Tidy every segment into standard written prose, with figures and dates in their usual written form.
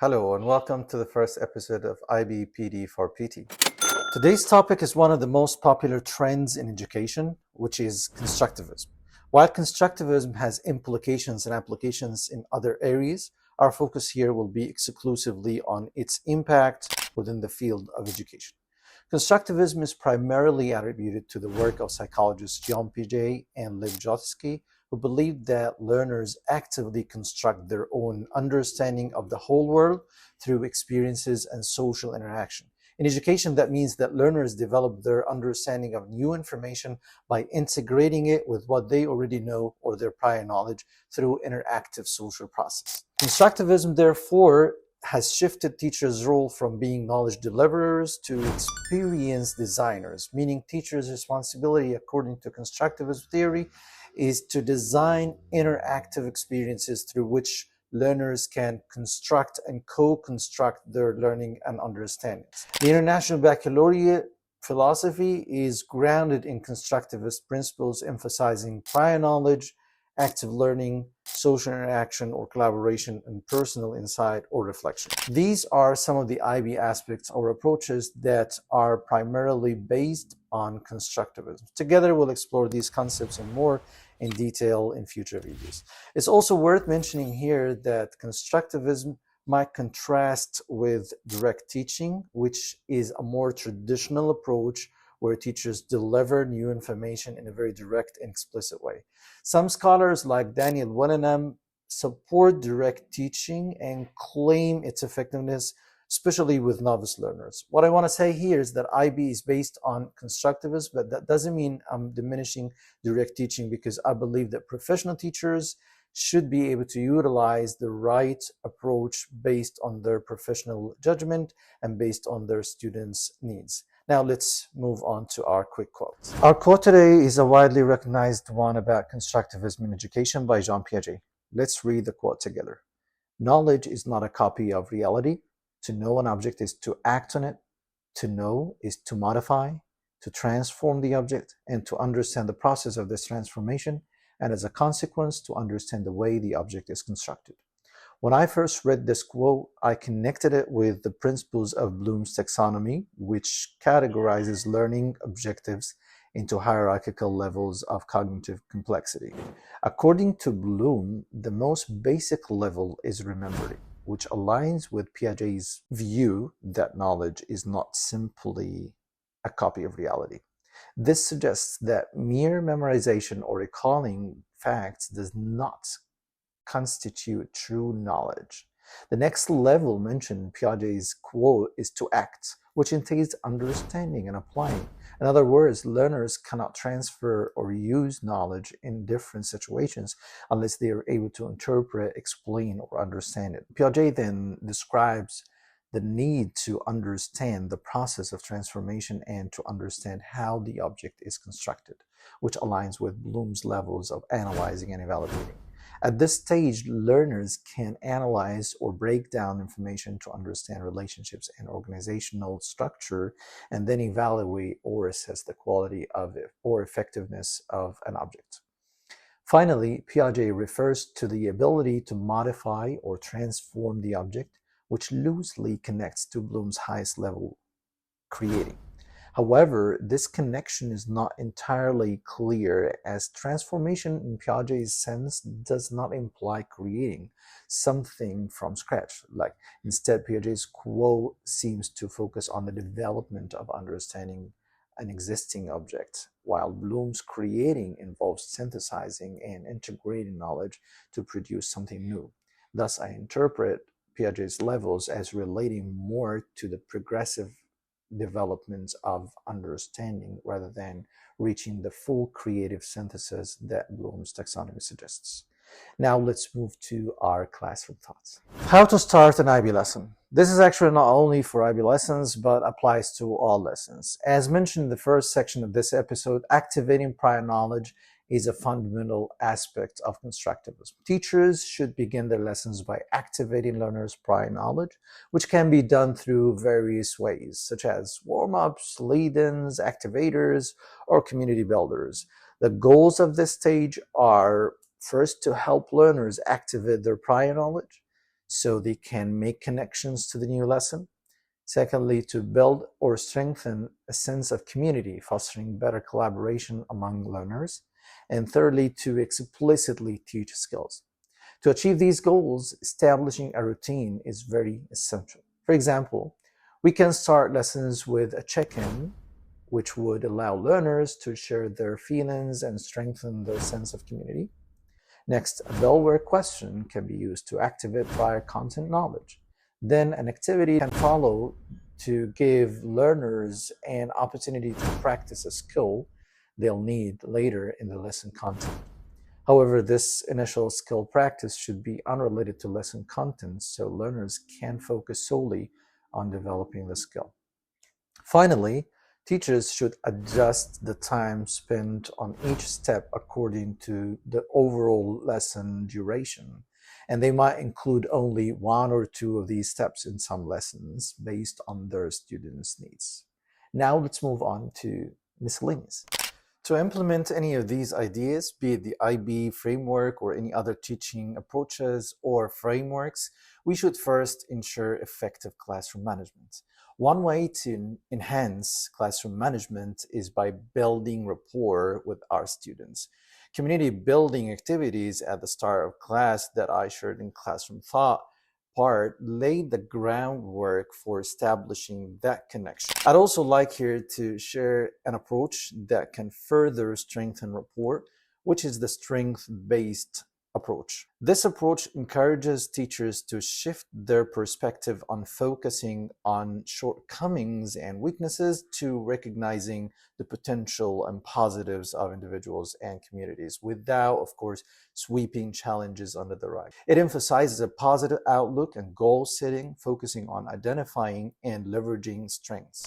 Hello and welcome to the first episode of IBPD4PT. Today's topic is one of the most popular trends in education, which is constructivism. While constructivism has implications and applications in other areas, our focus here will be exclusively on its impact within the field of education. Constructivism is primarily attributed to the work of psychologists John Piaget and Vygotsky, who believed that learners actively construct their own understanding of the whole world through experiences and social interaction. In education, that means that learners develop their understanding of new information by integrating it with what they already know or their prior knowledge through interactive social process. Constructivism, therefore, has shifted teachers' role from being knowledge deliverers to experience designers, meaning teachers' responsibility, according to constructivist theory, is to design interactive experiences through which learners can construct and co-construct their learning and understandings. The International Baccalaureate philosophy is grounded in constructivist principles emphasizing prior knowledge, active learning, social interaction or collaboration, and personal insight or reflection. These are some of the IB aspects or approaches that are primarily based on constructivism. Together, we'll explore these concepts and more in detail in future videos. It's also worth mentioning here that constructivism might contrast with direct teaching, which is a more traditional approach where teachers deliver new information in a very direct and explicit way. Some scholars like Daniel Wenham support direct teaching and claim its effectiveness, especially with novice learners. What I want to say here is that IB is based on constructivism, but that doesn't mean I'm diminishing direct teaching, because I believe that professional teachers should be able to utilize the right approach based on their professional judgment and based on their students' needs. Now let's move on to our quick quote. Our quote today is a widely recognized one about constructivism in education by Jean Piaget. Let's read the quote together. Knowledge is not a copy of reality. To know an object is to act on it. To know is to modify, to transform the object, and to understand the process of this transformation, and as a consequence, to understand the way the object is constructed. When I first read this quote, I connected it with the principles of Bloom's taxonomy, which categorizes learning objectives into hierarchical levels of cognitive complexity. According to Bloom, the most basic level is remembering, which aligns with Piaget's view that knowledge is not simply a copy of reality. This suggests that mere memorization or recalling facts does not constitute true knowledge. The next level mentioned in Piaget's quote is to act, which entails understanding and applying. In other words, learners cannot transfer or use knowledge in different situations unless they are able to interpret, explain, or understand it. Piaget then describes the need to understand the process of transformation and to understand how the object is constructed, which aligns with Bloom's levels of analyzing and evaluating. At this stage, learners can analyze or break down information to understand relationships and organizational structure, and then evaluate or assess the quality of it or effectiveness of an object. Finally, Piaget refers to the ability to modify or transform the object, which loosely connects to Bloom's highest level, creating. However, this connection is not entirely clear, as transformation in Piaget's sense does not imply creating something from scratch. Instead, Piaget's quote seems to focus on the development of understanding an existing object, while Bloom's creating involves synthesizing and integrating knowledge to produce something new. Thus, I interpret Piaget's levels as relating more to the progressive developments of understanding rather than reaching the full creative synthesis that Bloom's taxonomy suggests. Now let's move to our classroom thoughts. How to start an IB lesson. This is actually not only for IB lessons, but applies to all lessons. As mentioned in the first section of this episode, activating prior knowledge is a fundamental aspect of constructivism. Teachers should begin their lessons by activating learners' prior knowledge, which can be done through various ways, such as warm-ups, lead-ins, activators, or community builders. The goals of this stage are, first, to help learners activate their prior knowledge, so they can make connections to the new lesson. Secondly, to build or strengthen a sense of community, fostering better collaboration among learners. And thirdly, to explicitly teach skills. To achieve these goals, establishing a routine is very essential. For example, we can start lessons with a check-in, which would allow learners to share their feelings and strengthen their sense of community. Next, a bellwether question can be used to activate prior content knowledge. Then an activity can follow to give learners an opportunity to practice a skill they'll need later in the lesson content. However, this initial skill practice should be unrelated to lesson content, so learners can focus solely on developing the skill. Finally, teachers should adjust the time spent on each step according to the overall lesson duration, and they might include only one or two of these steps in some lessons based on their students' needs. Now let's move on to miscellaneous. To implement any of these ideas, be it the IB framework or any other teaching approaches or frameworks, we should first ensure effective classroom management. One way to enhance classroom management is by building rapport with our students. Community building activities at the start of class that I shared in Classroom Thought part laid the groundwork for establishing that connection. I'd also like here to share an approach that can further strengthen rapport, which is the strength-based approach. This approach encourages teachers to shift their perspective on focusing on shortcomings and weaknesses to recognizing the potential and positives of individuals and communities without, of course, sweeping challenges under the rug. It emphasizes a positive outlook and goal setting, focusing on identifying and leveraging strengths.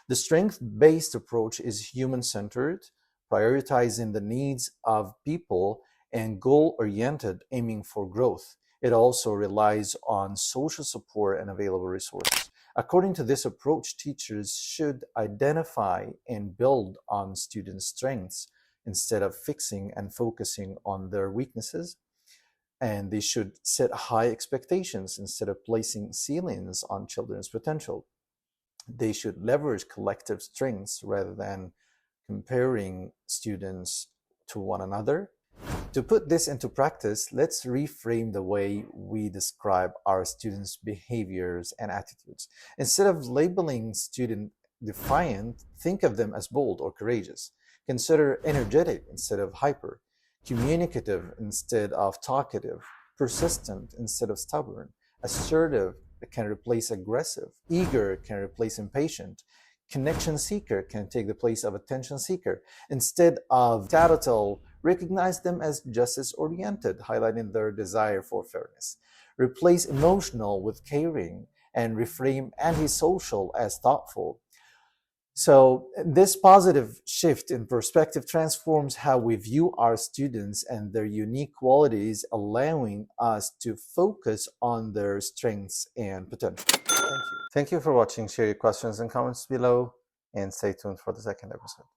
The strength-based approach is human-centered, prioritizing the needs of people and goal-oriented, aiming for growth. It also relies on social support and available resources. According to this approach, teachers should identify and build on students' strengths instead of fixing and focusing on their weaknesses. And they should set high expectations instead of placing ceilings on children's potential. They should leverage collective strengths rather than comparing students to one another. To put this into practice, let's reframe the way we describe our students' behaviors and attitudes. Instead of labeling student defiant, think of them as bold or courageous. Consider energetic instead of hyper, communicative instead of talkative, persistent instead of stubborn, assertive can replace aggressive, eager can replace impatient, connection seeker can take the place of attention seeker. Instead of tattletale, recognize them as justice-oriented, highlighting their desire for fairness. Replace emotional with caring and reframe antisocial as thoughtful. So this positive shift in perspective transforms how we view our students and their unique qualities, allowing us to focus on their strengths and potential. Thank you. Thank you for watching. Share your questions and comments below and stay tuned for the second episode.